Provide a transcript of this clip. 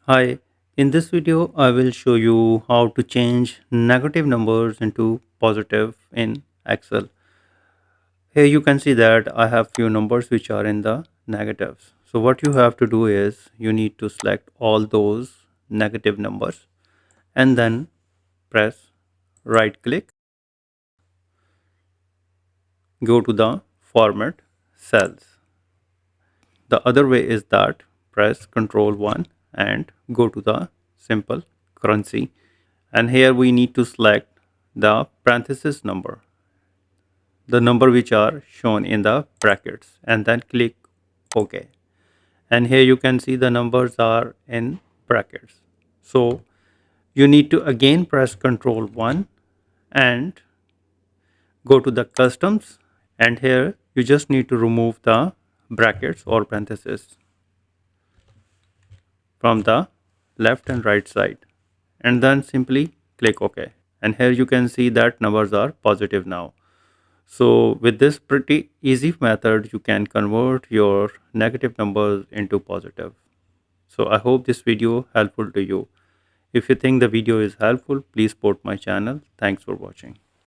Hi, in this video I will show you how to change negative numbers into positive in Excel. Here you can see that I have few numbers which are in the negatives. So what you have to do is you need to select all those negative numbers and then press right click, go to the format cells. The other way is that press Ctrl 1 and go to the simple currency, and here we need to select the parenthesis number, the number which are shown in the brackets, and then click OK. And here you can see the numbers are in brackets. So you need to again press Ctrl 1 and go to the customs, and here you just need to remove the brackets or parentheses from the left and right side, and then simply click OK. And here you can see that numbers are positive now. So with this pretty easy method, you can convert your negative numbers into positive. So I hope this video helpful to you. If you think the video is helpful, please support my channel. Thanks for watching.